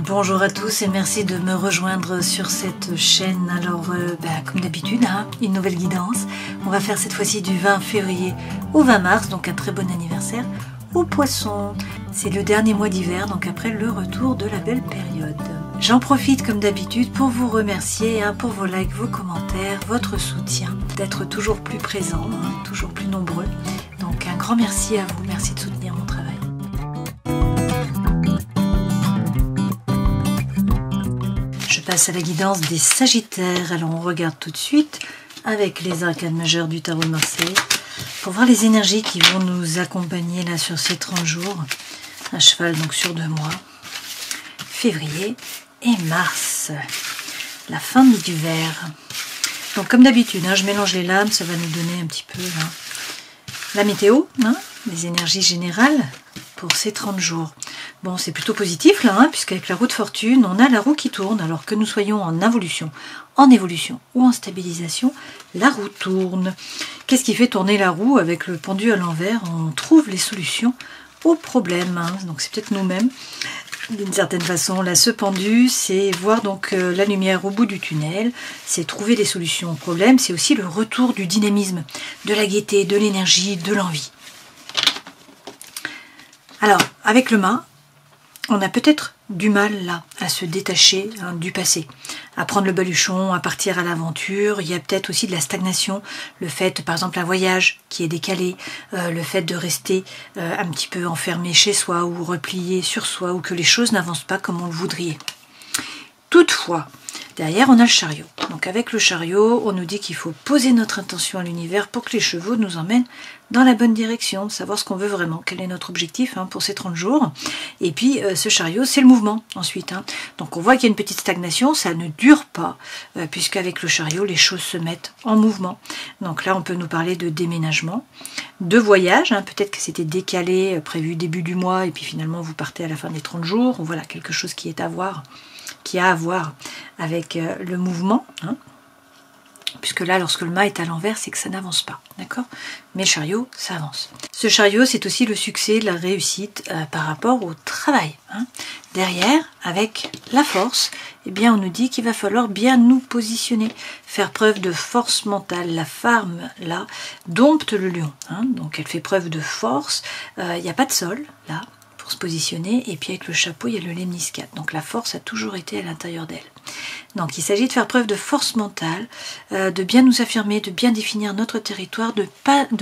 Bonjour à tous et merci de me rejoindre sur cette chaîne. Alors, comme d'habitude, une nouvelle guidance. On va faire cette fois-ci du 20 février au 20 mars, donc un très bon anniversaire aux poissons. C'est le dernier mois d'hiver, donc après le retour de la belle période. J'en profite comme d'habitude pour vous remercier pour vos likes, vos commentaires, votre soutien, d'être toujours plus présent, toujours plus nombreux. Donc un grand merci à vous, merci de soutenir mon travail. Je passe à la guidance des Sagittaires. Alors on regarde tout de suite avec les arcanes majeures du tarot de Marseille pour voir les énergies qui vont nous accompagner là sur ces 30 jours, à cheval donc sur 2 mois, février et mars, la fin de l'hiver. Donc comme d'habitude, je mélange les lames, ça va nous donner un petit peu la météo, les énergies générales pour ces 30 jours. Bon, c'est plutôt positif là, puisqu'avec la roue de fortune, on a la roue qui tourne, alors que nous soyons en évolution ou en stabilisation, la roue tourne. Qu'est-ce qui fait tourner la roue? Avec le pendu à l'envers, on trouve les solutions aux problèmes. Donc c'est peut-être nous-mêmes. D'une certaine façon, là, ce pendu, c'est voir donc la lumière au bout du tunnel, c'est trouver des solutions aux problèmes, c'est aussi le retour du dynamisme, de la gaieté, de l'énergie, de l'envie. Alors, avec le mât, on a peut-être du mal là à se détacher du passé, à prendre le baluchon, à partir à l'aventure. Il y a peut-être aussi de la stagnation, le fait par exemple un voyage qui est décalé, le fait de rester un petit peu enfermé chez soi ou replié sur soi, ou que les choses n'avancent pas comme on le voudrait. Toutefois, derrière on a le chariot. Donc avec le chariot, on nous dit qu'il faut poser notre intention à l'univers pour que les chevaux nous emmènent dans la bonne direction, savoir ce qu'on veut vraiment, quel est notre objectif pour ces 30 jours. Et puis ce chariot, c'est le mouvement ensuite. Donc on voit qu'il y a une petite stagnation, ça ne dure pas, puisqu'avec le chariot, les choses se mettent en mouvement. Donc là, on peut nous parler de déménagement, de voyage, peut-être que c'était décalé, prévu début du mois, et puis finalement vous partez à la fin des 30 jours. Voilà, quelque chose qui est à voir, qui a à voir avec le mouvement, puisque là, lorsque le mât est à l'envers, c'est que ça n'avance pas, d'accord? Mais le chariot, ça avance. Ce chariot, c'est aussi le succès, la réussite par rapport au travail. Derrière, avec la force, on nous dit qu'il va falloir bien nous positionner, faire preuve de force mentale. La femme, là, dompte le lion, donc elle fait preuve de force. Il n'y a pas de sol, là, pour se positionner, et puis avec le chapeau, il y a le lemniscate. Donc la force a toujours été à l'intérieur d'elle. Donc il s'agit de faire preuve de force mentale, de bien nous affirmer, de bien définir notre territoire, de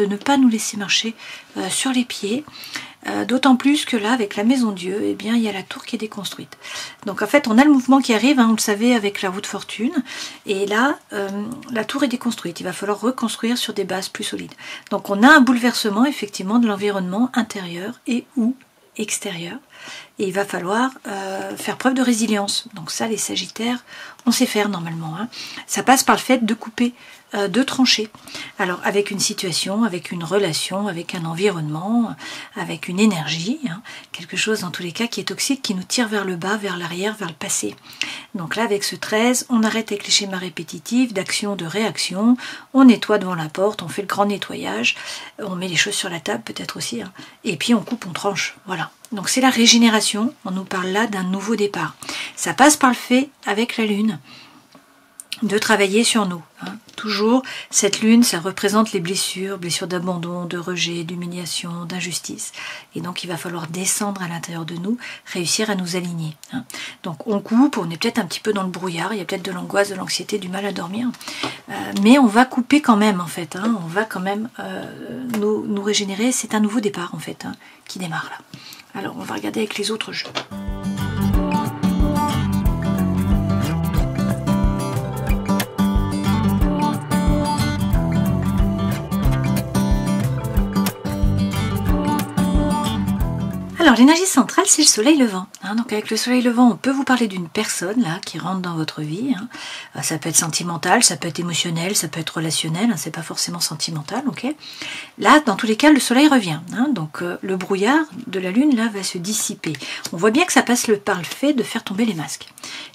ne pas nous laisser marcher sur les pieds, d'autant plus que là, avec la maison Dieu, il y a la tour qui est déconstruite. Donc en fait, on a le mouvement qui arrive, on le savait avec la roue de fortune, et là, la tour est déconstruite. Il va falloir reconstruire sur des bases plus solides. Donc on a un bouleversement, effectivement, de l'environnement intérieur et ou extérieur, et il va falloir faire preuve de résilience. Donc ça, les Sagittaires, on sait faire normalement. Ça passe par le fait de couper, de trancher. Alors avec une situation, avec une relation, avec un environnement, avec une énergie, quelque chose dans tous les cas qui est toxique, qui nous tire vers le bas, vers l'arrière, vers le passé. Donc là, avec ce 13, on arrête avec les schémas répétitifs d'action, de réaction, on nettoie devant la porte, on fait le grand nettoyage, on met les choses sur la table peut-être aussi, et puis on coupe, on tranche, voilà. Donc c'est la régénération, on nous parle là d'un nouveau départ. Ça passe par le fait, avec la lune, de travailler sur nous. Toujours, cette lune, ça représente les blessures, blessures d'abandon, de rejet, d'humiliation, d'injustice. Et donc il va falloir descendre à l'intérieur de nous, réussir à nous aligner. Donc on coupe, on est peut-être un petit peu dans le brouillard, il y a peut-être de l'angoisse, de l'anxiété, du mal à dormir. Mais on va couper quand même en fait, on va quand même nous régénérer. C'est un nouveau départ en fait, qui démarre là. Alors on va regarder avec les autres jeux. Alors l'énergie centrale, c'est le soleil levant. Donc avec le soleil levant, on peut vous parler d'une personne là qui rentre dans votre vie. Ça peut être sentimental, ça peut être émotionnel, ça peut être relationnel, c'est pas forcément sentimental, ok. Là, dans tous les cas, le soleil revient. Donc le brouillard de la lune là va se dissiper. On voit bien que ça passe par le fait de faire tomber les masques.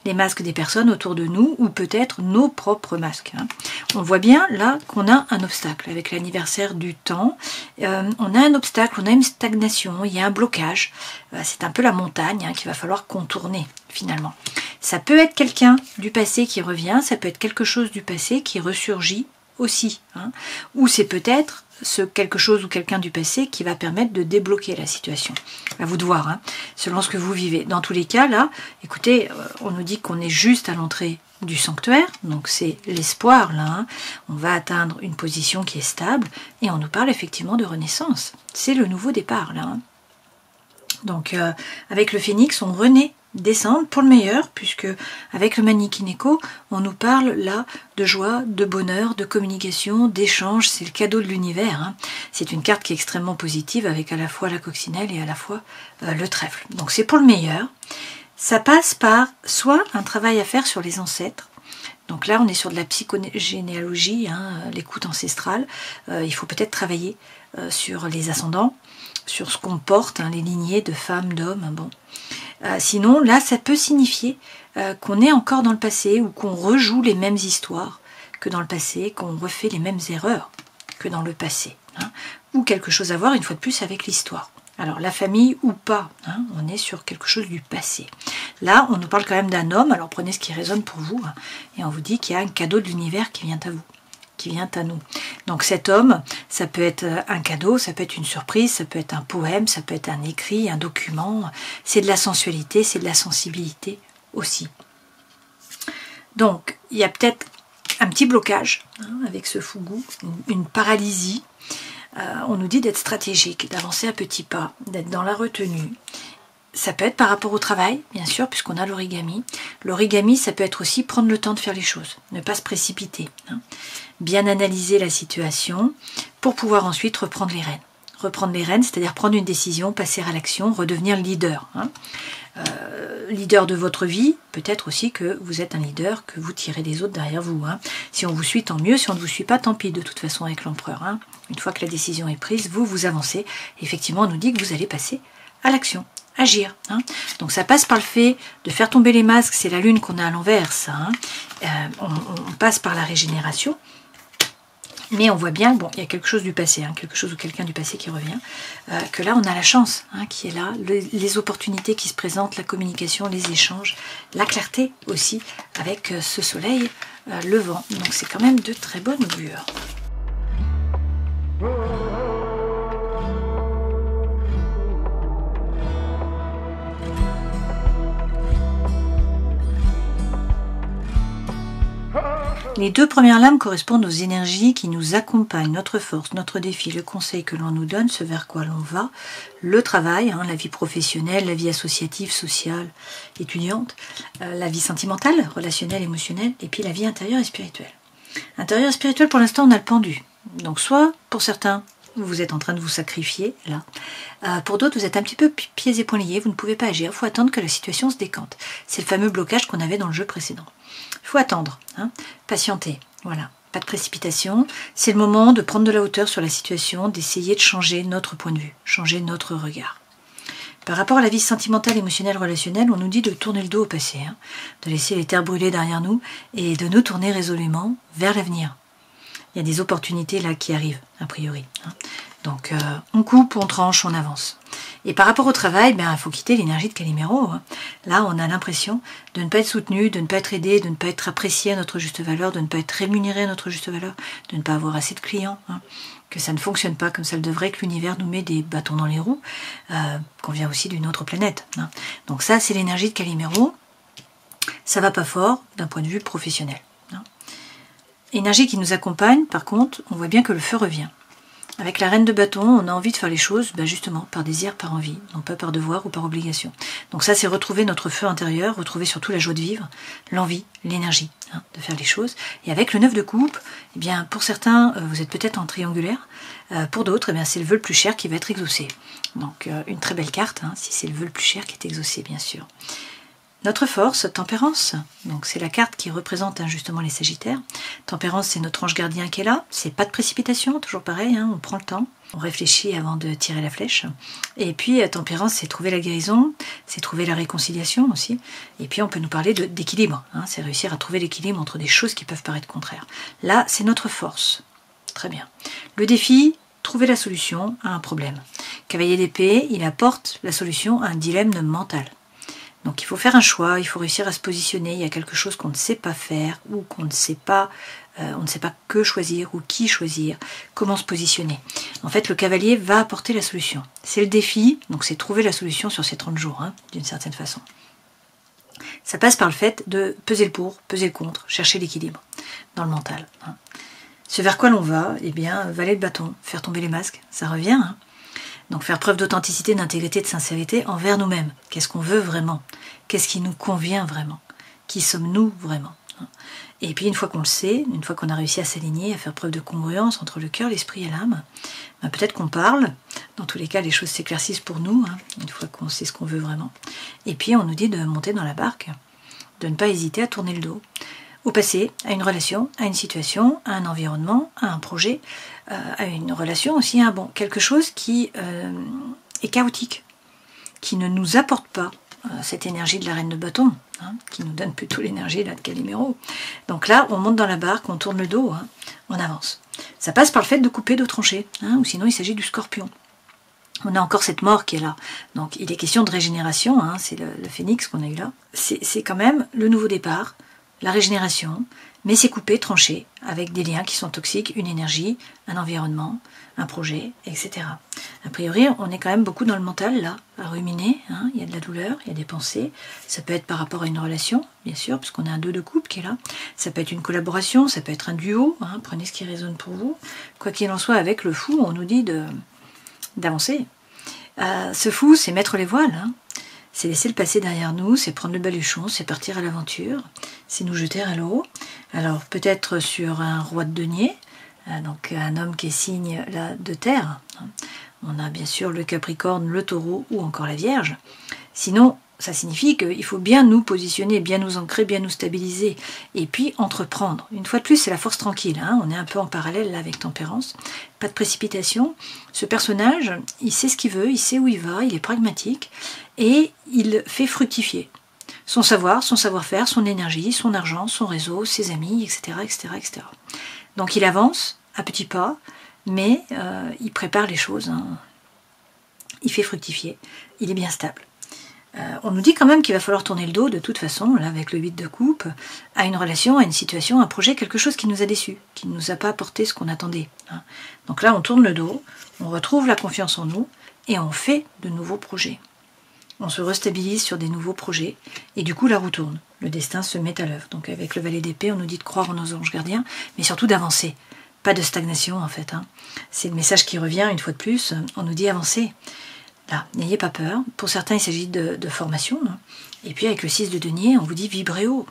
Les masques des personnes autour de nous, ou peut-être nos propres masques. On voit bien là qu'on a un obstacle. Avec l'anniversaire du temps, on a un obstacle, on a une stagnation, il y a un blocage. blocage. C'est un peu la montagne qu'il va falloir contourner finalement. Ça peut être quelqu'un du passé qui revient, ça peut être quelque chose du passé qui ressurgit aussi. Ou c'est peut-être ce quelque chose ou quelqu'un du passé qui va permettre de débloquer la situation. À vous de voir, selon ce que vous vivez. Dans tous les cas, là, écoutez, on nous dit qu'on est juste à l'entrée du sanctuaire, donc c'est l'espoir là, on va atteindre une position qui est stable, et on nous parle effectivement de renaissance. C'est le nouveau départ là. Donc avec le phénix, on renaît descendre pour le meilleur, puisque avec le Manikineko, on nous parle là de joie, de bonheur, de communication, d'échange, c'est le cadeau de l'univers. C'est une carte qui est extrêmement positive avec à la fois la coccinelle et à la fois le trèfle. Donc c'est pour le meilleur. Ça passe par soit un travail à faire sur les ancêtres. Donc là, on est sur de la psychogénéalogie, l'écoute ancestrale. Il faut peut-être travailler sur les ascendants, sur ce qu'on porte, les lignées de femmes, d'hommes. Bon. Sinon, là, ça peut signifier qu'on est encore dans le passé ou qu'on rejoue les mêmes histoires que dans le passé, qu'on refait les mêmes erreurs que dans le passé. Ou quelque chose à voir, une fois de plus, avec l'histoire. Alors, la famille ou pas, on est sur quelque chose du passé. Là, on nous parle quand même d'un homme, alors prenez ce qui résonne pour vous, et on vous dit qu'il y a un cadeau de l'univers qui vient à vous, qui vient à nous. Donc cet homme, ça peut être un cadeau, ça peut être une surprise, ça peut être un poème, ça peut être un écrit, un document, c'est de la sensualité, c'est de la sensibilité aussi. Donc, il y a peut-être un petit blocage avec ce fougou, une paralysie. On nous dit d'être stratégique, d'avancer à petits pas, d'être dans la retenue. Ça peut être par rapport au travail, bien sûr, puisqu'on a l'origami. L'origami, ça peut être aussi prendre le temps de faire les choses, ne pas se précipiter. Bien analyser la situation pour pouvoir ensuite reprendre les rênes. Reprendre les rênes, c'est-à-dire prendre une décision, passer à l'action, redevenir leader. Leader de votre vie, peut-être aussi que vous êtes un leader, que vous tirez des autres derrière vous. Si on vous suit, tant mieux. Si on ne vous suit pas, tant pis, de toute façon, avec l'empereur. Une fois que la décision est prise, vous avancez. Effectivement, on nous dit que vous allez passer à l'action, agir. Donc ça passe par le fait de faire tomber les masques, c'est la lune qu'on a à l'envers, ça. On passe par la régénération. Mais on voit bien, bon, il y a quelque chose du passé, quelque chose ou quelqu'un du passé qui revient, que là on a la chance qui est là, les opportunités qui se présentent, la communication, les échanges, la clarté aussi, avec ce soleil levant. Donc c'est quand même de très bonnes augures. Les deux premières lames correspondent aux énergies qui nous accompagnent, notre force, notre défi, le conseil que l'on nous donne, ce vers quoi l'on va, le travail, la vie professionnelle, la vie associative, sociale, étudiante, la vie sentimentale, relationnelle, émotionnelle, et puis la vie intérieure et spirituelle. Intérieure et spirituelle, pour l'instant, on a le pendu. Donc soit, pour certains, vous êtes en train de vous sacrifier, là. Pour d'autres, vous êtes un petit peu pieds et poings liés, vous ne pouvez pas agir, il faut attendre que la situation se décante. C'est le fameux blocage qu'on avait dans le jeu précédent. Il faut attendre, patienter, voilà, pas de précipitation. C'est le moment de prendre de la hauteur sur la situation, d'essayer de changer notre point de vue, changer notre regard. Par rapport à la vie sentimentale, émotionnelle, relationnelle, on nous dit de tourner le dos au passé, de laisser les terres brûlées derrière nous et de nous tourner résolument vers l'avenir. Il y a des opportunités là qui arrivent, a priori. Donc on coupe, on tranche, on avance. Et par rapport au travail, il faut quitter l'énergie de Calimero. Là, on a l'impression de ne pas être soutenu, de ne pas être aidé, de ne pas être apprécié à notre juste valeur, de ne pas être rémunéré à notre juste valeur, de ne pas avoir assez de clients, que ça ne fonctionne pas comme ça le devrait, que l'univers nous met des bâtons dans les roues, qu'on vient aussi d'une autre planète. Donc ça, c'est l'énergie de Calimero. Ça va pas fort d'un point de vue professionnel. Énergie qui nous accompagne, par contre, on voit bien que le feu revient. Avec la reine de bâton, on a envie de faire les choses justement par désir, par envie, non pas par devoir ou par obligation. Donc ça, c'est retrouver notre feu intérieur, retrouver surtout la joie de vivre, l'envie, l'énergie de faire les choses. Et avec le 9 de coupe, pour certains, vous êtes peut-être en triangulaire, pour d'autres, c'est le vœu le plus cher qui va être exaucé. Donc une très belle carte, si c'est le vœu le plus cher qui est exaucé, bien sûr. Notre force, tempérance, donc c'est la carte qui représente justement les sagittaires. Tempérance, c'est notre ange gardien qui est là, c'est pas de précipitation, toujours pareil, on prend le temps, on réfléchit avant de tirer la flèche. Et puis tempérance, c'est trouver la guérison, c'est trouver la réconciliation aussi. Et puis on peut nous parler d'équilibre, c'est réussir à trouver l'équilibre entre des choses qui peuvent paraître contraires. Là, c'est notre force, très bien. Le défi, trouver la solution à un problème. Cavalier d'épée, il apporte la solution à un dilemme mental. Donc il faut faire un choix, il faut réussir à se positionner. Il y a quelque chose qu'on ne sait pas faire ou qu'on ne sait pas, on ne sait pas que choisir ou qui choisir, comment se positionner. En fait, le cavalier va apporter la solution. C'est le défi, donc c'est trouver la solution sur ces 30 jours, hein, d'une certaine façon. Ça passe par le fait de peser le pour, peser le contre, chercher l'équilibre dans le mental. Hein. Ce vers quoi l'on va, eh bien, valer le bâton, faire tomber les masques, ça revient. Hein. Donc faire preuve d'authenticité, d'intégrité, de sincérité envers nous-mêmes. Qu'est-ce qu'on veut vraiment? Qu'est-ce qui nous convient vraiment? Qui sommes-nous vraiment? Et puis une fois qu'on le sait, une fois qu'on a réussi à s'aligner, à faire preuve de congruence entre le cœur, l'esprit et l'âme, ben peut-être qu'on parle. Dans tous les cas, les choses s'éclaircissent pour nous, hein, une fois qu'on sait ce qu'on veut vraiment. Et puis on nous dit de monter dans la barque, de ne pas hésiter à tourner le dos au passé, à une relation, à une situation, à un environnement, à un projet, à une relation aussi, hein, bon, quelque chose qui est chaotique, qui ne nous apporte pas cette énergie de la reine de bâton, hein, qui nous donne plutôt l'énergie là de Calimero. Donc là, on monte dans la barque, on tourne le dos, hein, on avance. Ça passe par le fait de couper, de trancher, hein, ou sinon il s'agit du scorpion. On a encore cette mort qui est là. Donc il est question de régénération, hein, c'est le phénix qu'on a eu là. C'est quand même le nouveau départ, la régénération, mais c'est coupé, tranché, avec des liens qui sont toxiques, une énergie, un environnement, un projet, etc. A priori, on est quand même beaucoup dans le mental, là, à ruminer, hein. Il y a de la douleur, il y a des pensées, ça peut être par rapport à une relation, bien sûr, parce qu'on a un 2 de couple qui est là, ça peut être une collaboration, ça peut être un duo, hein. Prenez ce qui résonne pour vous. Quoi qu'il en soit, avec le fou, on nous dit d'avancer. Ce fou, c'est mettre les voiles, hein. C'est laisser le passé derrière nous, c'est prendre le baluchon, c'est partir à l'aventure, c'est nous jeter à l'eau. Alors peut-être sur un roi de denier, donc un homme qui est signe là, de terre. On a bien sûr le Capricorne, le Taureau ou encore la Vierge. Sinon, ça signifie qu'il faut bien nous positionner, bien nous ancrer, bien nous stabiliser et puis entreprendre. Une fois de plus, c'est la force tranquille, hein. On est un peu en parallèle là, avec Tempérance. Pas de précipitation. Ce personnage, il sait ce qu'il veut, il sait où il va, il est pragmatique et il fait fructifier son savoir, son savoir-faire, son énergie, son argent, son réseau, ses amis, etc., etc., etc. Donc il avance à petits pas, mais il prépare les choses, hein. Il fait fructifier, il est bien stable. On nous dit quand même qu'il va falloir tourner le dos de toute façon, là avec le 8 de coupe, à une relation, à une situation, à un projet, quelque chose qui nous a déçus, qui ne nous a pas apporté ce qu'on attendait. Hein. Donc là on tourne le dos, on retrouve la confiance en nous et on fait de nouveaux projets. On se restabilise sur des nouveaux projets et du coup la roue tourne. Le destin se met à l'œuvre. Donc avec le valet d'épée, on nous dit de croire en nos anges gardiens, mais surtout d'avancer. Pas de stagnation en fait. Hein. C'est le message qui revient une fois de plus. On nous dit avancer. Là, n'ayez pas peur. Pour certains, il s'agit de formation. Hein. Et puis avec le 6 de denier, on vous dit vibrez haut.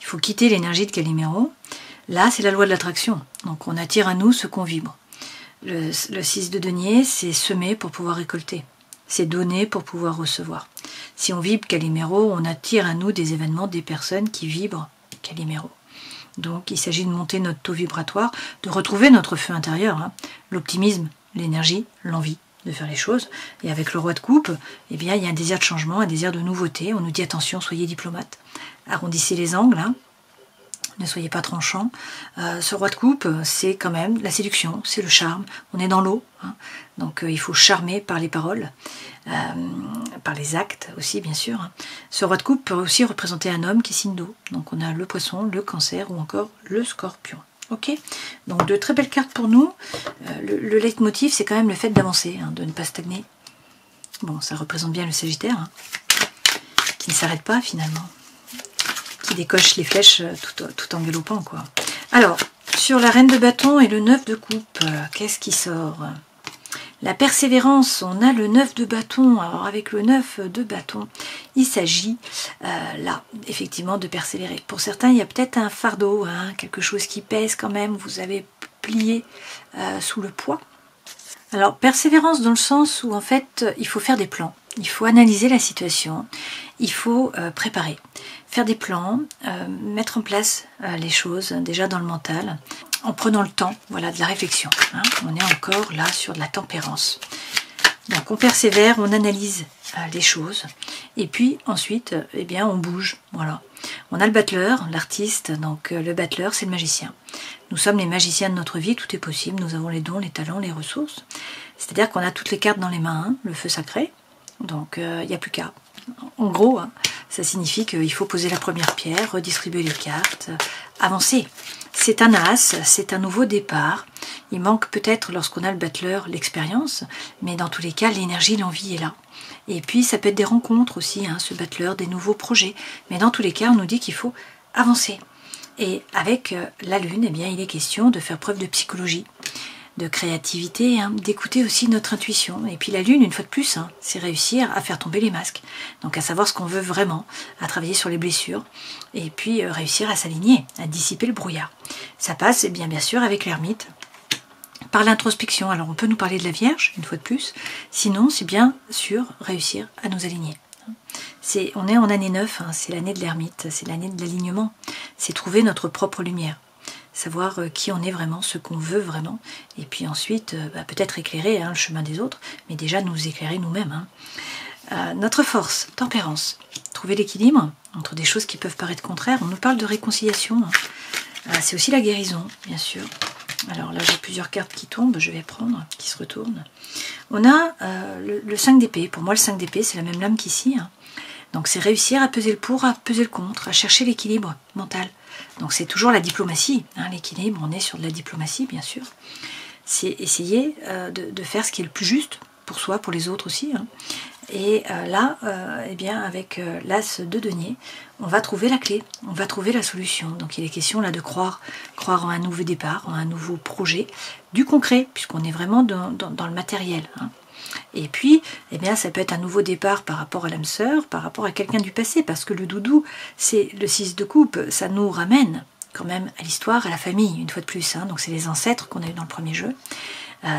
Il faut quitter l'énergie de Calimero. Là, c'est la loi de l'attraction. Donc on attire à nous ce qu'on vibre. Le 6 de denier, c'est semer pour pouvoir récolter. C'est donner pour pouvoir recevoir. Si on vibre Calimero, on attire à nous des événements, des personnes qui vibrent Calimero. Donc il s'agit de monter notre taux vibratoire, de retrouver notre feu intérieur, hein, l'optimisme, l'énergie, l'envie de faire les choses. Et avec le roi de coupe, eh bien, il y a un désir de changement, un désir de nouveauté. On nous dit attention, soyez diplomate, arrondissez les angles, hein. Ne soyez pas tranchant. Ce roi de coupe, c'est quand même la séduction, c'est le charme. On est dans l'eau, hein. Donc il faut charmer par les paroles, par les actes aussi, bien sûr. Hein. Ce roi de coupe peut aussi représenter un homme qui est signe d'eau. Donc on a le poisson, le cancer ou encore le scorpion. Ok, donc de très belles cartes pour nous. Le leitmotiv, c'est quand même le fait d'avancer, hein, de ne pas stagner. Bon, ça représente bien le Sagittaire, hein, qui ne s'arrête pas finalement, qui décoche les flèches tout en galopant, quoi. Alors, sur la reine de bâton et le 9 de coupe, qu'est-ce qui sort? La persévérance, on a le 9 de bâton. Alors avec le 9 de bâton, il s'agit là, effectivement, de persévérer. Pour certains, il y a peut-être un fardeau, hein, quelque chose qui pèse quand même, vous avez plié sous le poids. Alors, persévérance dans le sens où en fait, il faut faire des plans. Il faut analyser la situation, il faut préparer, faire des plans, mettre en place les choses déjà dans le mental, en prenant le temps, voilà, de la réflexion. Hein. On est encore là sur de la tempérance. Donc on persévère, on analyse les choses, et puis ensuite, eh bien, on bouge. Voilà. On a le battleur, l'artiste, donc le battleur, c'est le magicien. Nous sommes les magiciens de notre vie, tout est possible, nous avons les dons, les talents, les ressources. C'est-à-dire qu'on a toutes les cartes dans les mains, hein, le feu sacré, donc il n'y a plus qu'à. En gros, hein, ça signifie qu'il faut poser la première pierre, redistribuer les cartes, avancer. C'est un as, c'est un nouveau départ. Il manque peut-être, lorsqu'on a le battleur, l'expérience, mais dans tous les cas, l'énergie, l'envie est là. Et puis, ça peut être des rencontres aussi, hein, ce battleur, des nouveaux projets. Mais dans tous les cas, on nous dit qu'il faut avancer. Et avec la lune, eh bien, il est question de faire preuve de psychologie, de créativité, hein, d'écouter aussi notre intuition. Et puis la lune, une fois de plus, hein, c'est réussir à faire tomber les masques. Donc à savoir ce qu'on veut vraiment, à travailler sur les blessures, et puis réussir à s'aligner, à dissiper le brouillard. Ça passe, eh bien sûr, avec l'ermite, par l'introspection. Alors on peut nous parler de la Vierge, une fois de plus, sinon c'est bien sûr réussir à nous aligner. On est en année 9, hein, c'est l'année de l'ermite, c'est l'année de l'alignement, c'est trouver notre propre lumière. Savoir qui on est vraiment, ce qu'on veut vraiment, et puis ensuite peut-être éclairer hein, le chemin des autres, mais déjà nous éclairer nous-mêmes. Hein. Notre force, tempérance, trouver l'équilibre entre des choses qui peuvent paraître contraires. On nous parle de réconciliation, hein. C'est aussi la guérison, bien sûr. Alors là j'ai plusieurs cartes qui tombent, je vais prendre, qui se retournent. On a le 5 d'épée, pour moi le 5 d'épée c'est la même lame qu'ici, hein. Donc c'est réussir à peser le pour, à peser le contre, à chercher l'équilibre mental. Donc c'est toujours la diplomatie, hein, l'équilibre, on est sur de la diplomatie bien sûr. C'est essayer de faire ce qui est le plus juste pour soi, pour les autres aussi. Hein. Et là, eh bien, avec l'as de denier, on va trouver la clé, on va trouver la solution. Donc il est question là de croire en un nouveau départ, en un nouveau projet, du concret, puisqu'on est vraiment dans le matériel. Hein. Et puis, eh bien, ça peut être un nouveau départ par rapport à l'âme sœur, par rapport à quelqu'un du passé, parce que le doudou, c'est le 6 de coupe, ça nous ramène quand même à l'histoire, à la famille, une fois de plus. Hein. Donc c'est les ancêtres qu'on a eu dans le premier jeu.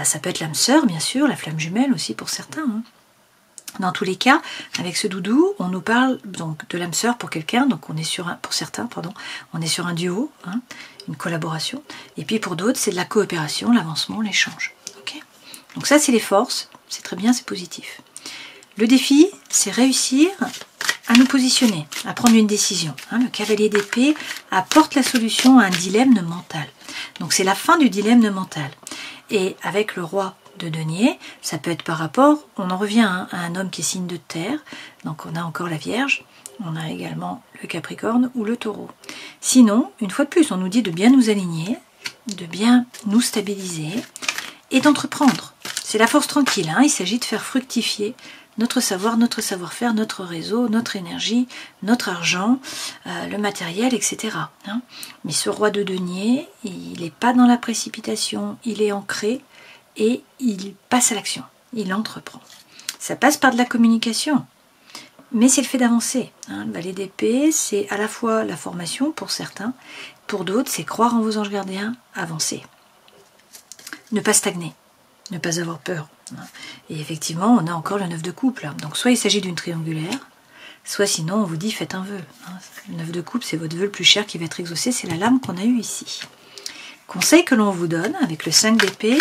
Ça peut être l'âme sœur, bien sûr, la flamme jumelle aussi pour certains. Hein. Dans tous les cas, avec ce doudou, on nous parle donc de l'âme sœur pour quelqu'un, donc on est sur un, pour certains, pardon, on est sur un duo, hein, une collaboration. Et puis pour d'autres, c'est de la coopération, l'avancement, l'échange. Okay, donc ça, c'est les forces. C'est très bien, c'est positif. Le défi, c'est réussir à nous positionner, à prendre une décision. Hein, le cavalier d'épée apporte la solution à un dilemme mental. Donc c'est la fin du dilemme mental. Et avec le roi de denier, ça peut être par rapport, on en revient hein, à un homme qui est signe de terre, donc on a encore la Vierge, on a également le Capricorne ou le Taureau. Sinon, une fois de plus, on nous dit de bien nous aligner, de bien nous stabiliser et d'entreprendre. C'est la force tranquille, hein. Il s'agit de faire fructifier notre savoir, notre savoir-faire, notre réseau, notre énergie, notre argent, le matériel, etc. Hein. Mais ce roi de denier, il n'est pas dans la précipitation, il est ancré et il passe à l'action, il entreprend. Ça passe par de la communication, mais c'est le fait d'avancer. Hein. Le valet d'épée, c'est à la fois la formation pour certains, pour d'autres, c'est croire en vos anges gardiens, avancer. Ne pas stagner. Ne pas avoir peur. Et effectivement, on a encore le 9 de coupe là. Donc soit il s'agit d'une triangulaire, soit sinon on vous dit faites un vœu. Le 9 de coupe, c'est votre vœu le plus cher qui va être exaucé, c'est la lame qu'on a eue ici. Conseil que l'on vous donne avec le 5 d'épée,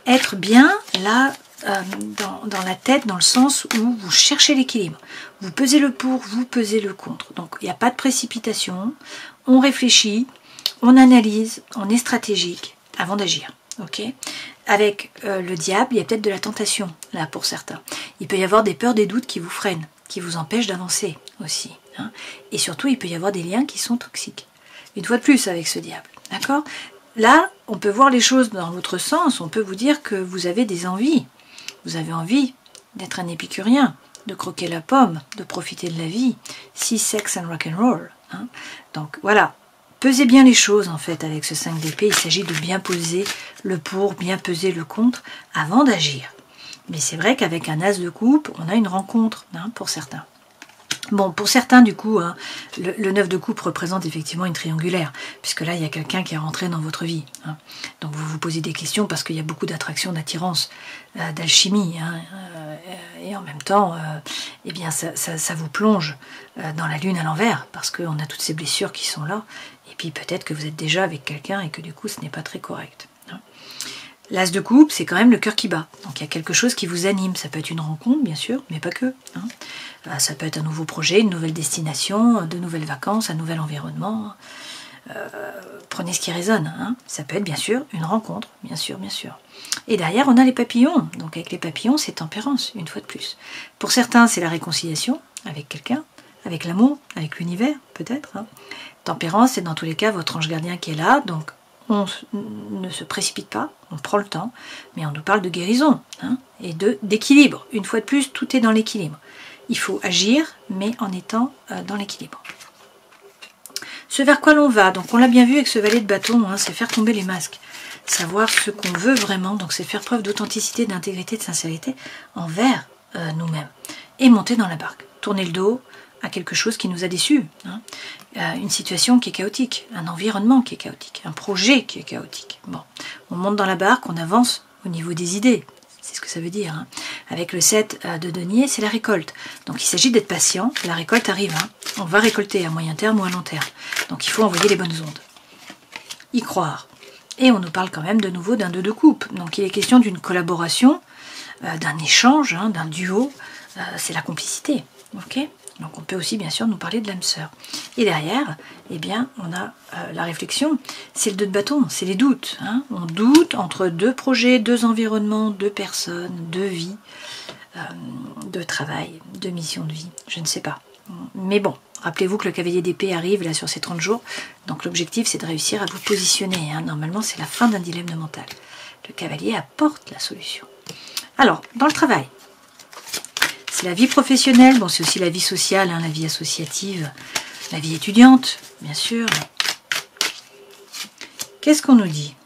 être bien là dans la tête, dans le sens où vous cherchez l'équilibre. Vous pesez le pour, vous pesez le contre. Donc il n'y a pas de précipitation, on réfléchit, on analyse, on est stratégique avant d'agir. Ok. Avec le diable, il y a peut-être de la tentation, là, pour certains. Il peut y avoir des peurs, des doutes qui vous freinent, qui vous empêchent d'avancer aussi. Hein. Et surtout, il peut y avoir des liens qui sont toxiques. Une fois de plus avec ce diable, d'accord ? Là, on peut voir les choses dans l'autre sens, on peut vous dire que vous avez des envies. Vous avez envie d'être un épicurien, de croquer la pomme, de profiter de la vie. Si sex and rock'n'roll. Hein. Donc, voilà. Pesez bien les choses en fait avec ce 5 d'épée, il s'agit de bien poser le pour, bien peser le contre avant d'agir. Mais c'est vrai qu'avec un as de coupe, on a une rencontre hein, pour certains. Bon, pour certains du coup, hein, le 9 de coupe représente effectivement une triangulaire, puisque là il y a quelqu'un qui est rentré dans votre vie. Hein. Donc vous vous posez des questions parce qu'il y a beaucoup d'attraction, d'attirance, d'alchimie, hein, et en même temps, eh bien ça vous plonge dans la lune à l'envers, parce qu'on a toutes ces blessures qui sont là. Et puis peut-être que vous êtes déjà avec quelqu'un et que du coup ce n'est pas très correct. L'as de coupe, c'est quand même le cœur qui bat. Donc il y a quelque chose qui vous anime. Ça peut être une rencontre, bien sûr, mais pas que. Hein. Ça peut être un nouveau projet, une nouvelle destination, de nouvelles vacances, un nouvel environnement. Prenez ce qui résonne. Hein. Ça peut être bien sûr une rencontre, bien sûr, bien sûr. Et derrière, on a les papillons. Donc avec les papillons, c'est tempérance, une fois de plus. Pour certains, c'est la réconciliation avec quelqu'un, avec l'amour, avec l'univers, peut-être. Hein. Tempérance, c'est dans tous les cas votre ange gardien qui est là. Donc on ne se précipite pas, on prend le temps, mais on nous parle de guérison hein, et d'équilibre. Une fois de plus, tout est dans l'équilibre. Il faut agir, mais en étant dans l'équilibre. Ce vers quoi l'on va, donc on l'a bien vu avec ce valet de bâton, hein, c'est faire tomber les masques. Savoir ce qu'on veut vraiment, donc c'est faire preuve d'authenticité, d'intégrité, de sincérité envers nous-mêmes. Et monter dans la barque, tourner le dos à quelque chose qui nous a déçus. Hein. Une situation qui est chaotique, un environnement qui est chaotique, un projet qui est chaotique. Bon, on monte dans la barque, on avance au niveau des idées. C'est ce que ça veut dire. Hein. Avec le 7 de denier, c'est la récolte. Donc il s'agit d'être patient. La récolte arrive. Hein. On va récolter à moyen terme ou à long terme. Donc il faut envoyer les bonnes ondes. Y croire. Et on nous parle quand même de nouveau d'un 2 de coupe. Donc il est question d'une collaboration, d'un échange, hein, d'un duo. C'est la complicité. Ok ? Donc on peut aussi bien sûr nous parler de l'âme sœur. Et derrière, eh bien, on a la réflexion, c'est le 2 de bâton, c'est les doutes. Hein. On doute entre deux projets, deux environnements, deux personnes, deux vies, de travail, de mission de vie, je ne sais pas. Mais bon, rappelez-vous que le cavalier d'épée arrive là sur ces 30 jours, donc l'objectif c'est de réussir à vous positionner. Hein. Normalement c'est la fin d'un dilemme mental. Le cavalier apporte la solution. Alors, dans le travail, c'est la vie professionnelle, bon, c'est aussi la vie sociale, hein, la vie associative, la vie étudiante, bien sûr. Qu'est-ce qu'on nous dit?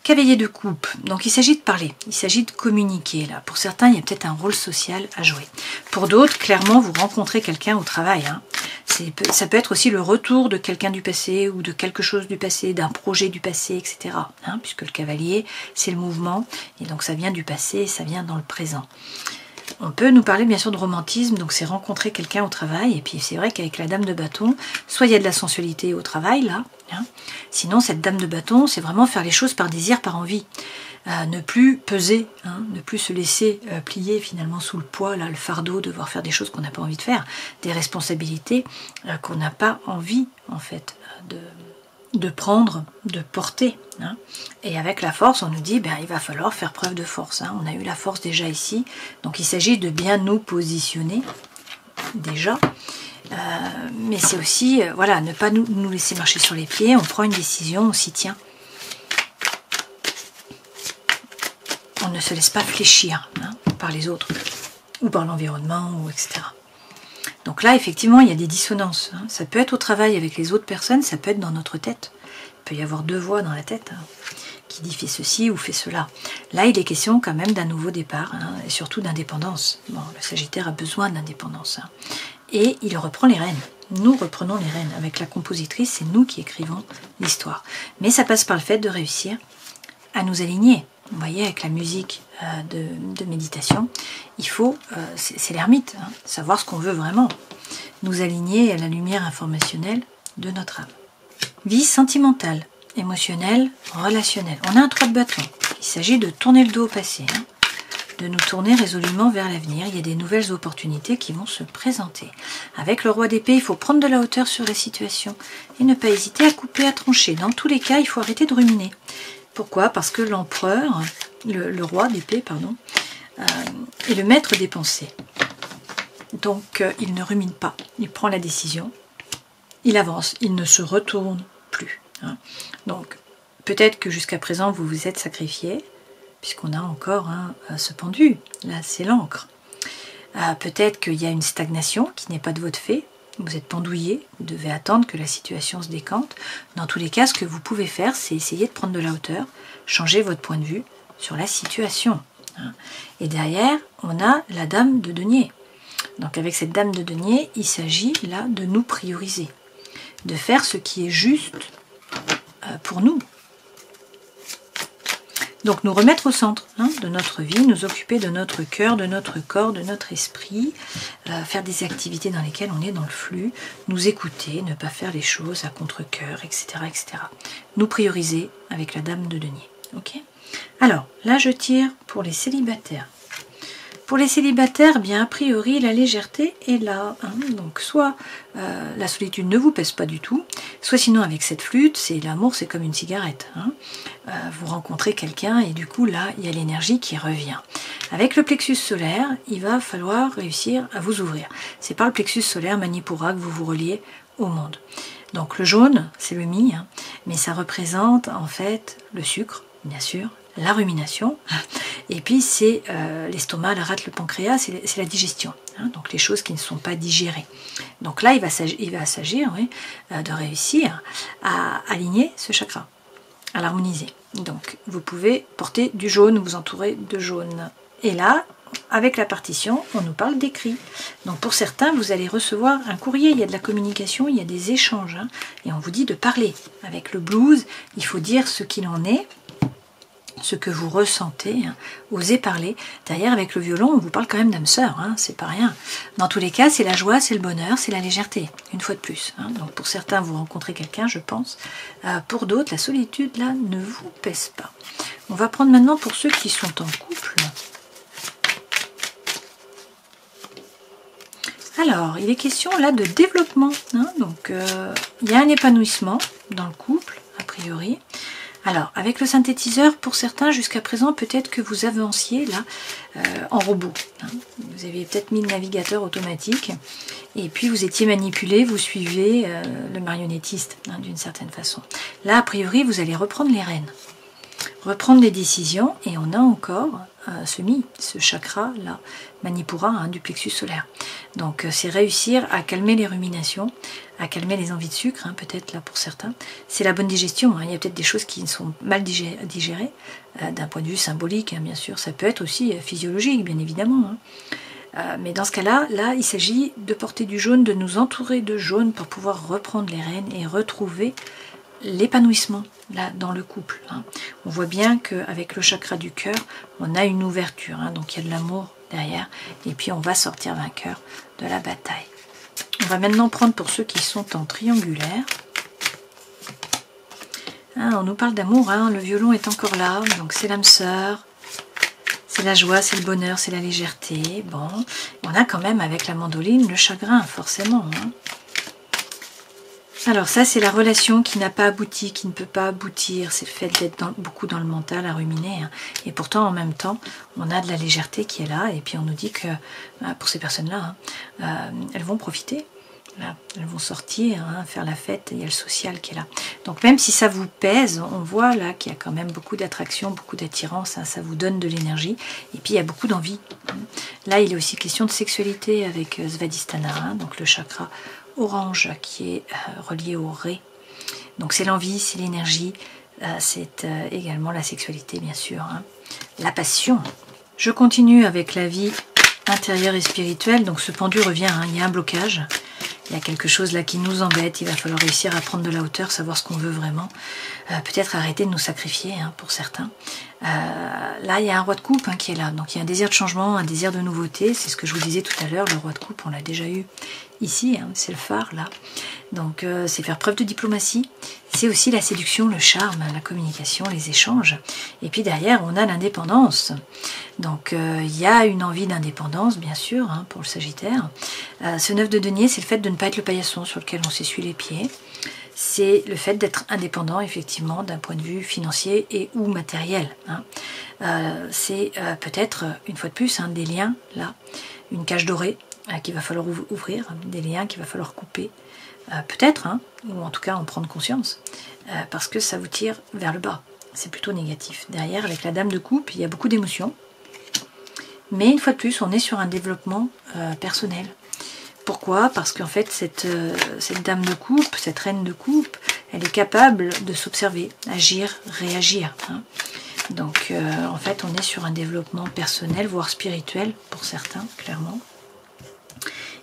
Cavalier de coupe, donc il s'agit de parler, il s'agit de communiquer. Là. Pour certains, il y a peut-être un rôle social à jouer. Pour d'autres, clairement, vous rencontrez quelqu'un au travail. Hein. Ça peut être aussi le retour de quelqu'un du passé ou de quelque chose du passé, d'un projet du passé, etc. Hein, puisque le cavalier, c'est le mouvement, et donc ça vient du passé et ça vient dans le présent. On peut nous parler bien sûr de romantisme, donc c'est rencontrer quelqu'un au travail, et puis c'est vrai qu'avec la dame de bâton, soit il y a de la sensualité au travail, là, hein, sinon cette dame de bâton, c'est vraiment faire les choses par désir, par envie, ne plus peser, hein, ne plus se laisser plier finalement sous le poids, là, le fardeau, devoir faire des choses qu'on n'a pas envie de faire, des responsabilités qu'on n'a pas envie en fait de prendre, de porter. Hein. Et avec la force, on nous dit, ben, il va falloir faire preuve de force. Hein. On a eu la force déjà ici. Donc il s'agit de bien nous positionner, déjà. Mais c'est aussi, voilà, ne pas nous laisser marcher sur les pieds. On prend une décision, on s'y tient. On ne se laisse pas fléchir hein, par les autres, ou par l'environnement, ou etc. Donc là, effectivement, il y a des dissonances. Hein. Ça peut être au travail avec les autres personnes, ça peut être dans notre tête. Il peut y avoir deux voix dans la tête hein, qui dit fais ceci ou fais cela. Là, il est question quand même d'un nouveau départ hein, et surtout d'indépendance. Bon, le Sagittaire a besoin d'indépendance. Hein. Et il reprend les rênes. Nous reprenons les rênes. Avec la compositrice, c'est nous qui écrivons l'histoire. Mais ça passe par le fait de réussir à nous aligner. Vous voyez, avec la musique de méditation, il faut, c'est l'ermite, hein, savoir ce qu'on veut vraiment, nous aligner à la lumière informationnelle de notre âme. Vie sentimentale, émotionnelle, relationnelle. On a un 3 de bâton. Il s'agit de tourner le dos au passé, hein, de nous tourner résolument vers l'avenir. Il y a des nouvelles opportunités qui vont se présenter. Avec le roi d'épée, il faut prendre de la hauteur sur la situation et ne pas hésiter à couper, à trancher. Dans tous les cas, il faut arrêter de ruminer. Pourquoi? Parce que l'empereur, le roi d'épée, pardon, est le maître des pensées. Donc, il ne rumine pas. Il prend la décision, il avance, il ne se retourne plus. Hein. Donc, peut-être que jusqu'à présent, vous vous êtes sacrifié, puisqu'on a encore ce pendu. Là, c'est l'encre. Peut-être qu'il y a une stagnation qui n'est pas de votre fait. Vous êtes pendouillé, vous devez attendre que la situation se décante. Dans tous les cas, ce que vous pouvez faire, c'est essayer de prendre de la hauteur, changer votre point de vue sur la situation. Et derrière, on a la dame de denier. Donc avec cette dame de denier, il s'agit là de nous prioriser, de faire ce qui est juste pour nous. Donc nous remettre au centre de notre vie, nous occuper de notre cœur, de notre corps, de notre esprit, faire des activités dans lesquelles on est dans le flux, nous écouter, ne pas faire les choses à contre-cœur, etc., etc. Nous prioriser avec la dame de denier. Okay. Alors, là je tire pour les célibataires. Pour les célibataires, bien a priori la légèreté est là, hein. Donc soit la solitude ne vous pèse pas du tout, soit sinon avec cette flûte, c'est l'amour, c'est comme une cigarette, hein. Vous rencontrez quelqu'un et du coup là il y a l'énergie qui revient. Avec le plexus solaire, il va falloir réussir à vous ouvrir. C'est par le plexus solaire Manipura que vous vous reliez au monde. Donc le jaune, c'est le mi, hein, mais ça représente en fait le sucre, bien sûr, la rumination, et puis c'est l'estomac, la rate, le pancréas, c'est la digestion, hein, donc les choses qui ne sont pas digérées. Donc là, il va s'agir oui, de réussir à aligner ce chakra, à l'harmoniser. Donc vous pouvez porter du jaune, vous entourer de jaune. Et là, avec la partition, on nous parle d'écrit. Donc pour certains, vous allez recevoir un courrier, il y a de la communication, il y a des échanges, hein, et on vous dit de parler. Avec le blues, il faut dire ce qu'il en est, ce que vous ressentez, hein, osez parler. Derrière, avec le violon, on vous parle quand même d'âme sœur, hein, c'est pas rien. Dans tous les cas, c'est la joie, c'est le bonheur, c'est la légèreté, une fois de plus. Hein. Donc pour certains, vous rencontrez quelqu'un, je pense. Pour d'autres, la solitude, là, ne vous pèse pas. On va prendre maintenant pour ceux qui sont en couple. Alors, il est question là de développement. Hein, donc, il y a un épanouissement dans le couple, a priori. Alors, avec le synthétiseur, pour certains, jusqu'à présent, peut-être que vous avanciez là en robot. Hein. Vous avez peut-être mis le navigateur automatique et puis vous étiez manipulé, vous suivez le marionnettiste hein, d'une certaine façon. Là, a priori, vous allez reprendre les rênes, reprendre les décisions et on a encore ce chakra là, Manipura, hein, du plexus solaire. Donc c'est réussir à calmer les ruminations, à calmer les envies de sucre, hein, peut-être là pour certains. C'est la bonne digestion, hein. Il y a peut-être des choses qui sont mal digérées, d'un point de vue symbolique, hein, bien sûr. Ça peut être aussi physiologique, bien évidemment. Hein. Mais dans ce cas-là, il s'agit de porter du jaune, de nous entourer de jaune pour pouvoir reprendre les rênes et retrouver l'épanouissement là dans le couple. Hein. On voit bien qu'avec le chakra du cœur, on a une ouverture, hein, donc il y a de l'amour derrière, et puis on va sortir vainqueur de la bataille. On va maintenant prendre pour ceux qui sont en triangulaire. Hein, on nous parle d'amour, hein, le violon est encore là, donc c'est l'âme sœur, c'est la joie, c'est le bonheur, c'est la légèreté. Bon, on a quand même avec la mandoline le chagrin, forcément. Hein. Alors ça, c'est la relation qui n'a pas abouti, qui ne peut pas aboutir. C'est le fait d'être beaucoup dans le mental, à ruminer. Hein. Et pourtant, en même temps, on a de la légèreté qui est là. Et puis on nous dit que pour ces personnes-là, hein, elles vont profiter. Là, elles vont sortir, hein, faire la fête. Il y a le social qui est là. Donc même si ça vous pèse, on voit là qu'il y a quand même beaucoup d'attraction, beaucoup d'attirance. Hein, ça vous donne de l'énergie. Et puis il y a beaucoup d'envie. Là, il est aussi question de sexualité avec Svadhisthana, hein, donc le chakra orange qui est relié au ré. Donc c'est l'envie, c'est l'énergie, c'est également la sexualité bien sûr, hein. La passion. Je continue avec la vie intérieure et spirituelle, donc ce pendu revient, hein. Il y a un blocage, il y a quelque chose là qui nous embête, il va falloir réussir à prendre de la hauteur, savoir ce qu'on veut vraiment, peut-être arrêter de nous sacrifier hein, pour certains. Là il y a un roi de coupe hein, qui est là, donc il y a un désir de changement, un désir de nouveauté, c'est ce que je vous disais tout à l'heure, le roi de coupe on l'a déjà eu ici, hein, c'est le phare là, donc c'est faire preuve de diplomatie, c'est aussi la séduction, le charme, la communication, les échanges, et puis derrière on a l'indépendance, donc il y a une envie d'indépendance bien sûr hein, pour le Sagittaire. Ce 9 de denier, c'est le fait de ne pas être le paillasson sur lequel on s'essuie les pieds, c'est le fait d'être indépendant effectivement d'un point de vue financier et ou matériel, hein. C'est peut-être une fois de plus hein, des liens là, une cage dorée qu'il va falloir ouvrir, des liens qu'il va falloir couper, peut-être, hein, ou en tout cas en prendre conscience, parce que ça vous tire vers le bas, c'est plutôt négatif. Derrière, avec la dame de coupe, il y a beaucoup d'émotions, mais une fois de plus, on est sur un développement personnel. Pourquoi? Parce qu'en fait, cette dame de coupe, cette reine de coupe, elle est capable de s'observer, agir, réagir. Hein. Donc, en fait, on est sur un développement personnel, voire spirituel, pour certains, clairement.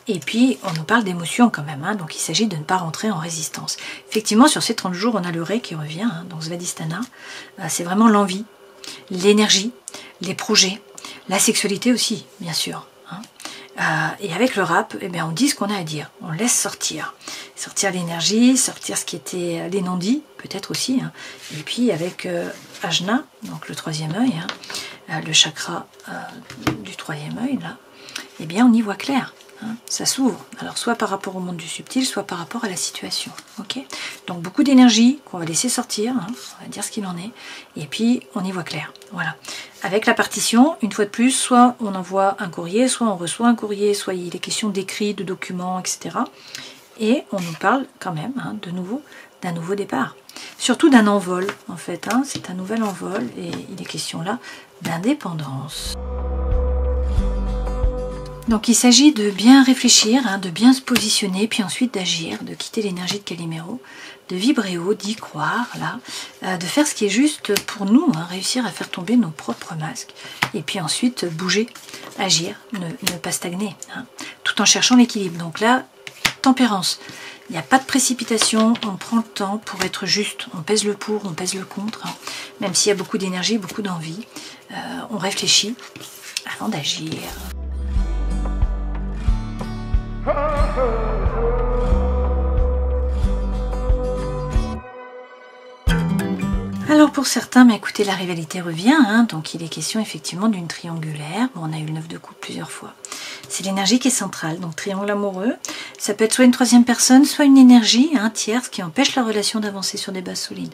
Et puis, on nous parle d'émotions quand même, hein, donc il s'agit de ne pas rentrer en résistance. Effectivement, sur ces 30 jours, on a le Ré qui revient, hein, donc Svadhisthana, c'est vraiment l'envie, l'énergie, les projets, la sexualité aussi, bien sûr. Hein. Et avec le rap, eh bien, on dit ce qu'on a à dire, on laisse sortir l'énergie, sortir ce qui était les non-dits, peut-être aussi, hein. Et puis avec Ajna, donc le troisième œil, hein, le chakra du troisième œil, là, eh bien on y voit clair. Ça s'ouvre, alors soit par rapport au monde du subtil, soit par rapport à la situation. Okay, donc beaucoup d'énergie qu'on va laisser sortir, on va dire ce qu'il en est, et puis on y voit clair. Voilà. Avec la partition, une fois de plus, soit on envoie un courrier, soit on reçoit un courrier, soit il est question d'écrits, de documents, etc. Et on nous parle quand même de nouveau d'un nouveau départ. Surtout d'un envol, en fait. C'est un nouvel envol, et il est question là d'indépendance. Donc il s'agit de bien réfléchir, de bien se positionner, puis ensuite d'agir, de quitter l'énergie de Calimero, de vibrer haut, d'y croire, là, de faire ce qui est juste pour nous, réussir à faire tomber nos propres masques, et puis ensuite bouger, agir, ne pas stagner, tout en cherchant l'équilibre. Donc là, tempérance, il n'y a pas de précipitation, on prend le temps pour être juste, on pèse le pour, on pèse le contre, même s'il y a beaucoup d'énergie, beaucoup d'envie, on réfléchit avant d'agir. Alors pour certains, mais écoutez, la rivalité revient, donc il est question effectivement d'une triangulaire. Bon, on a eu le 9 de coupe plusieurs fois. C'est l'énergie qui est centrale, donc triangle amoureux. Ça peut être soit une troisième personne, soit une énergie, tierce, qui empêche la relation d'avancer sur des bases solides.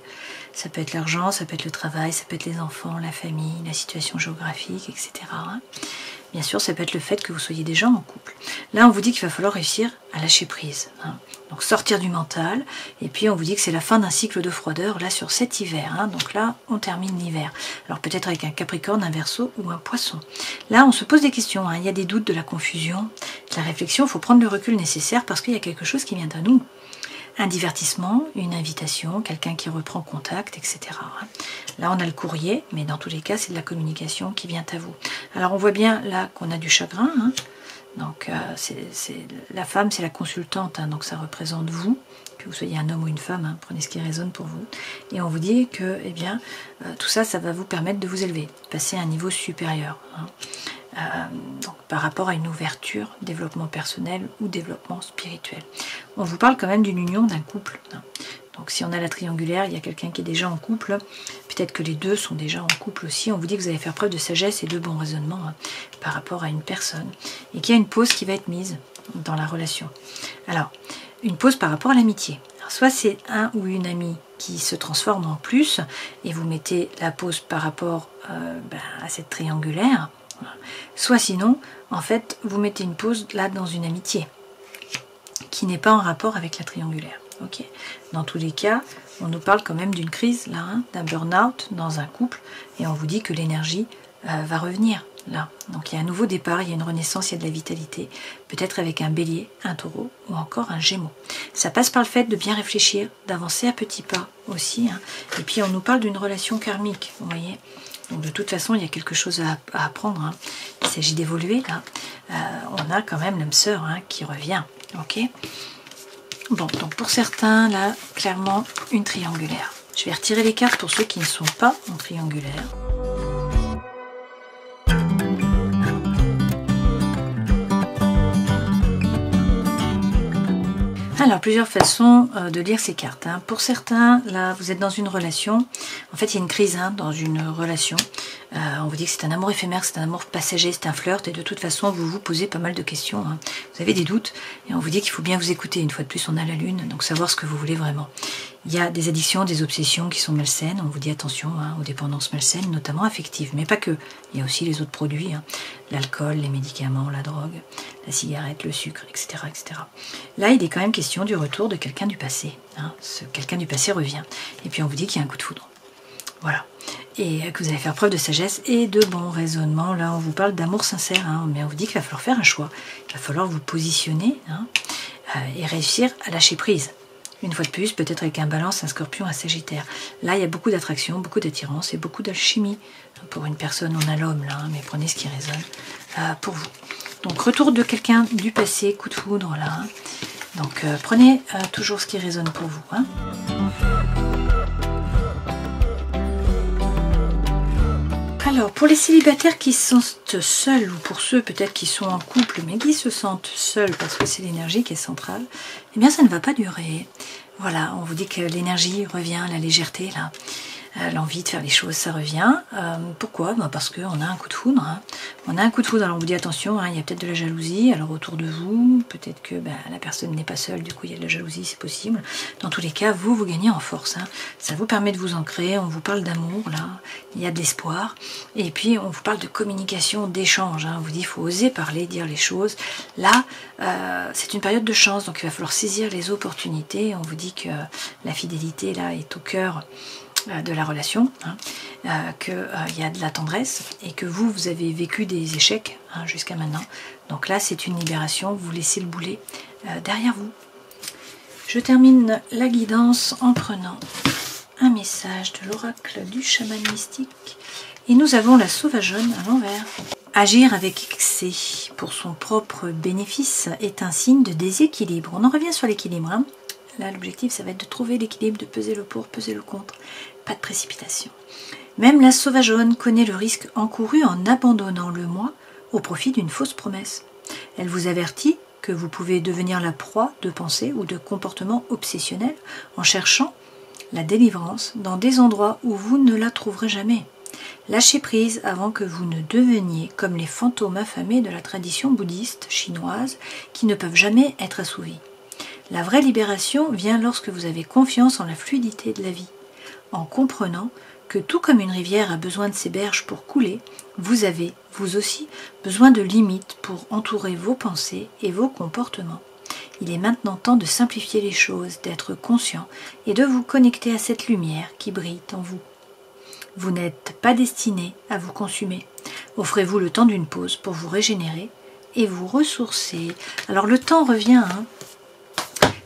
Ça peut être l'argent, ça peut être le travail, ça peut être les enfants, la famille, la situation géographique, etc. Bien sûr, ça peut être le fait que vous soyez déjà en couple. Là, on vous dit qu'il va falloir réussir à lâcher prise. Donc sortir du mental. Et puis, on vous dit que c'est la fin d'un cycle de froideur, là, sur cet hiver. Donc là, on termine l'hiver. Alors peut-être avec un Capricorne, un Verseau ou un Poisson. Là, on se pose des questions. Il y a des doutes, de la confusion, de la réflexion. Il faut prendre le recul nécessaire parce qu'il y a quelque chose qui vient à nous. Un divertissement, une invitation, quelqu'un qui reprend contact, etc. Là, on a le courrier, mais dans tous les cas, c'est de la communication qui vient à vous. Alors, on voit bien là qu'on a du chagrin. Donc, la femme, c'est la consultante, donc ça représente vous, que vous soyez un homme ou une femme, prenez ce qui résonne pour vous. Et on vous dit que, tout ça, ça va vous permettre de vous élever, passer à un niveau supérieur. Donc, par rapport à une ouverture, développement personnel ou développement spirituel. On vous parle quand même d'une union d'un couple. Donc si on a la triangulaire, il y a quelqu'un qui est déjà en couple, peut-être que les deux sont déjà en couple aussi. On vous dit que vous allez faire preuve de sagesse et de bon raisonnement par rapport à une personne, et qu'il y a une pause qui va être mise dans la relation. Alors, une pause par rapport à l'amitié. Soit c'est un ou une amie qui se transforme en plus, et vous mettez la pause par rapport à cette triangulaire, soit sinon, en fait, vous mettez une pause là dans une amitié qui n'est pas en rapport avec la triangulaire. Okay. Dans tous les cas, on nous parle quand même d'une crise, là, d'un burn-out dans un couple, et on vous dit que l'énergie va revenir là. Donc il y a un nouveau départ, il y a une renaissance, il y a de la vitalité, peut-être avec un bélier, un taureau ou encore un gémeau. Ça passe par le fait de bien réfléchir, d'avancer à petits pas aussi, et puis on nous parle d'une relation karmique, vous voyez. Donc de toute façon, il y a quelque chose à apprendre. Il s'agit d'évoluer là. On a quand même l'âme sœur qui revient. Ok. Bon, donc pour certains, là, clairement, une triangulaire. Je vais retirer les cartes pour ceux qui ne sont pas en triangulaire. Alors, plusieurs façons de lire ces cartes. Pour certains, là, vous êtes dans une relation. En fait, il y a une crise dans une relation. On vous dit que c'est un amour éphémère, c'est un amour passager, c'est un flirt. Et de toute façon, vous vous posez pas mal de questions. Vous avez des doutes. Et on vous dit qu'il faut bien vous écouter. Une fois de plus, on a la lune. Donc, savoir ce que vous voulez vraiment. Il y a des addictions, des obsessions qui sont malsaines. On vous dit attention aux dépendances malsaines, notamment affectives. Mais pas que. Il y a aussi les autres produits. L'alcool, les médicaments, la drogue, la cigarette, le sucre, etc., etc. Là, il est quand même question du retour de quelqu'un du passé. Ce quelqu'un du passé revient. Et puis on vous dit qu'il y a un coup de foudre. Voilà. Et que vous allez faire preuve de sagesse et de bon raisonnement. Là, on vous parle d'amour sincère, mais on vous dit qu'il va falloir faire un choix. Il va falloir vous positionner et réussir à lâcher prise. Une fois de plus, peut-être avec un Balance, un Scorpion, un Sagittaire. Là, il y a beaucoup d'attraction, beaucoup d'attirance et beaucoup d'alchimie. Pour une personne, on a l'homme là, mais prenez ce qui résonne pour vous. Donc, retour de quelqu'un du passé, coup de foudre là. Donc, prenez toujours ce qui résonne pour vous. Alors, pour les célibataires qui se sentent seuls, ou pour ceux peut-être qui sont en couple, mais qui se sentent seuls parce que c'est l'énergie qui est centrale, eh bien ça ne va pas durer. Voilà, on vous dit que l'énergie revient, la légèreté, là. L'envie de faire les choses, ça revient. Pourquoi? Parce qu'on a un coup de foudre. Hein. On a un coup de foudre, alors on vous dit attention, hein, il y a peut-être de la jalousie, alors autour de vous, peut-être que la personne n'est pas seule, du coup il y a de la jalousie, c'est possible. Dans tous les cas, vous gagnez en force. Hein. Ça vous permet de vous ancrer, on vous parle d'amour, là, il y a de l'espoir. Et puis on vous parle de communication, d'échange. Hein. On vous dit il faut oser parler, dire les choses. Là, c'est une période de chance, donc il va falloir saisir les opportunités. On vous dit que la fidélité, là, est au cœur de la relation, hein, qu'il y a de la tendresse et que vous avez vécu des échecs hein, jusqu'à maintenant. Donc là, c'est une libération, vous laissez le boulet derrière vous. Je termine la guidance en prenant un message de l'oracle du chaman mystique. Et nous avons la sauvageonne à l'envers. Agir avec excès pour son propre bénéfice est un signe de déséquilibre. On en revient sur l'équilibre. Hein. Là, l'objectif, ça va être de trouver l'équilibre, de peser le pour, peser le contre. Pas de précipitation. Même la sauvageonne connaît le risque encouru en abandonnant le moi au profit d'une fausse promesse. Elle vous avertit que vous pouvez devenir la proie de pensées ou de comportements obsessionnels en cherchant la délivrance dans des endroits où vous ne la trouverez jamais. Lâchez prise avant que vous ne deveniez comme les fantômes affamés de la tradition bouddhiste chinoise qui ne peuvent jamais être assouvis. La vraie libération vient lorsque vous avez confiance en la fluidité de la vie, en comprenant que tout comme une rivière a besoin de ses berges pour couler, vous avez, vous aussi, besoin de limites pour entourer vos pensées et vos comportements. Il est maintenant temps de simplifier les choses, d'être conscient et de vous connecter à cette lumière qui brille en vous. Vous n'êtes pas destiné à vous consumer. Offrez-vous le temps d'une pause pour vous régénérer et vous ressourcer. Alors le temps revient, hein.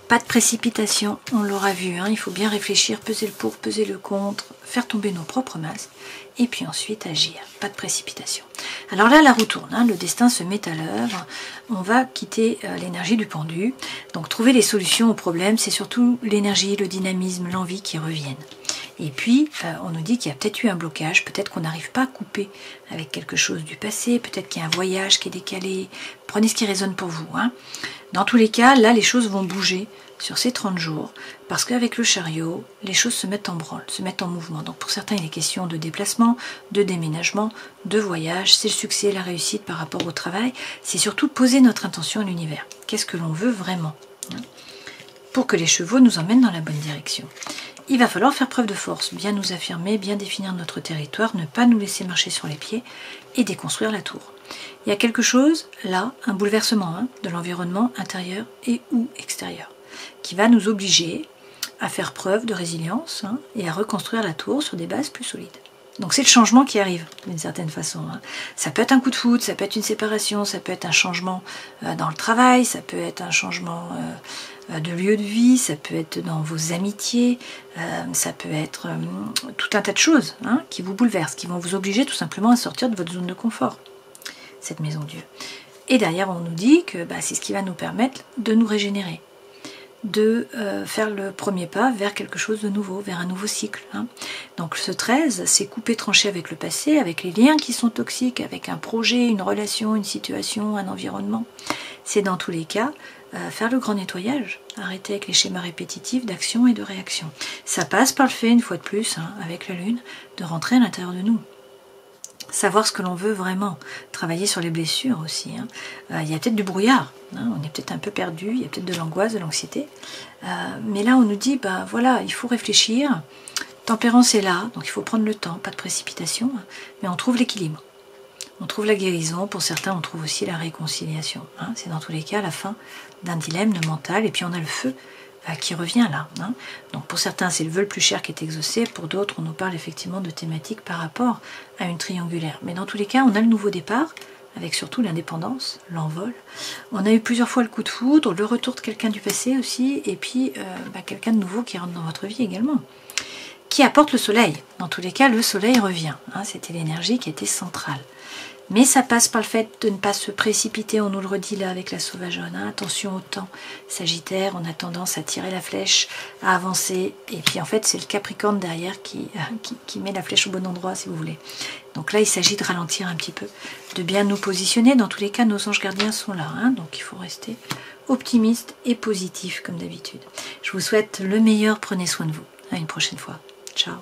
Pas de précipitation, on l'aura vu, hein. Il faut bien réfléchir, peser le pour, peser le contre, faire tomber nos propres masques et puis ensuite agir. Pas de précipitation. Alors là, la roue tourne, hein. Le destin se met à l'œuvre. On va quitter l'énergie du pendu. Donc trouver les solutions aux problèmes, c'est surtout l'énergie, le dynamisme, l'envie qui reviennent. Et puis, on nous dit qu'il y a peut-être eu un blocage, peut-être qu'on n'arrive pas à couper avec quelque chose du passé, peut-être qu'il y a un voyage qui est décalé. Prenez ce qui résonne pour vous. Hein. Dans tous les cas, là, les choses vont bouger sur ces 30 jours, parce qu'avec le chariot, les choses se mettent en branle, se mettent en mouvement. Donc pour certains, il est question de déplacement, de déménagement, de voyage. C'est le succès, la réussite par rapport au travail. C'est surtout poser notre intention à l'univers. Qu'est-ce que l'on veut vraiment, hein, pour que les chevaux nous emmènent dans la bonne direction. Il va falloir faire preuve de force, bien nous affirmer, bien définir notre territoire, ne pas nous laisser marcher sur les pieds et déconstruire la tour. Il y a quelque chose, là, un bouleversement hein, de l'environnement intérieur et ou extérieur, qui va nous obliger à faire preuve de résilience hein, et à reconstruire la tour sur des bases plus solides. Donc c'est le changement qui arrive, d'une certaine façon. Hein. Ça peut être un coup de foudre, ça peut être une séparation, ça peut être un changement dans le travail, ça peut être un changement de lieu de vie, ça peut être dans vos amitiés, ça peut être tout un tas de choses hein, qui vous bouleversent, qui vont vous obliger tout simplement à sortir de votre zone de confort, cette maison Dieu. Et derrière, on nous dit que c'est ce qui va nous permettre de nous régénérer, de faire le premier pas vers quelque chose de nouveau, vers un nouveau cycle. Hein. Donc ce 13, c'est couper, trancher avec le passé, avec les liens qui sont toxiques, avec un projet, une relation, une situation, un environnement. C'est dans tous les cas faire le grand nettoyage, arrêter avec les schémas répétitifs d'action et de réaction. Ça passe par le fait, une fois de plus, hein, avec la lune, de rentrer à l'intérieur de nous. Savoir ce que l'on veut vraiment, travailler sur les blessures aussi. Hein. Il y a peut-être du brouillard, hein, on est peut-être un peu perdu, il y a peut-être de l'angoisse, de l'anxiété. Mais là, on nous dit, voilà, il faut réfléchir. Tempérance est là, donc il faut prendre le temps, pas de précipitation, hein, mais on trouve l'équilibre. On trouve la guérison, pour certains, on trouve aussi la réconciliation. Hein. C'est dans tous les cas la fin d'un dilemme mental, et puis on a le feu qui revient là. Hein. Donc pour certains, c'est le vœu le plus cher qui est exaucé, pour d'autres, on nous parle effectivement de thématiques par rapport à une triangulaire. Mais dans tous les cas, on a le nouveau départ, avec surtout l'indépendance, l'envol. On a eu plusieurs fois le coup de foudre, le retour de quelqu'un du passé aussi, et puis quelqu'un de nouveau qui rentre dans votre vie également, qui apporte le soleil. Dans tous les cas, le soleil revient. Hein. C'était l'énergie qui était centrale. Mais ça passe par le fait de ne pas se précipiter, on nous le redit là avec la sauvageonne. Hein. Attention au temps. Sagittaire, on a tendance à tirer la flèche, à avancer. Et puis en fait, c'est le Capricorne derrière qui met la flèche au bon endroit, si vous voulez. Donc là, il s'agit de ralentir un petit peu, de bien nous positionner. Dans tous les cas, nos anges gardiens sont là. Hein. Donc il faut rester optimiste et positif comme d'habitude. Je vous souhaite le meilleur, prenez soin de vous. À une prochaine fois. Ciao.